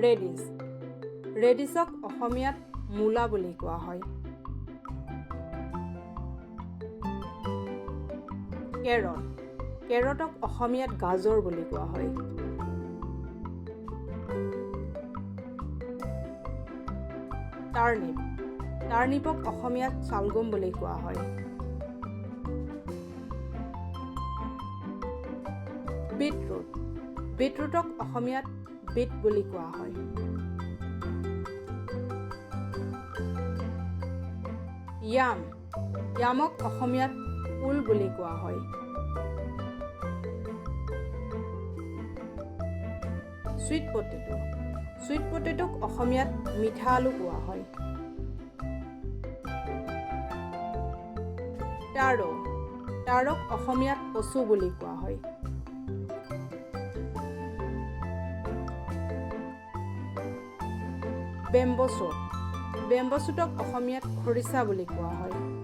Reddish ৰেডিছক অসমীয়াত মূলা বুলি কোৱা হয়। কেৰট কেৰটক অসমীয়াত গাজৰ বুলি কোৱা হয়। টাৰ্নিপ টাৰ্নিপক অসমীয়াত চালগম বুলি কোৱা হয়। বিটৰুট বিটৰুটক অসমীয়াত বিট বুলি কোৱা হয়। য়াম য়ামক অসমীয়াত ওল বুলি কোৱা হয়। চুইট পটেটোক অসমীয়াত মিঠা আলু কোৱা হয়। টাৰক অসমীয়াত কচু বুলি কোৱা হয়। বেম্বো শ্বুটক অসমীয়াত খৰিচা বুলি কোৱা হয়।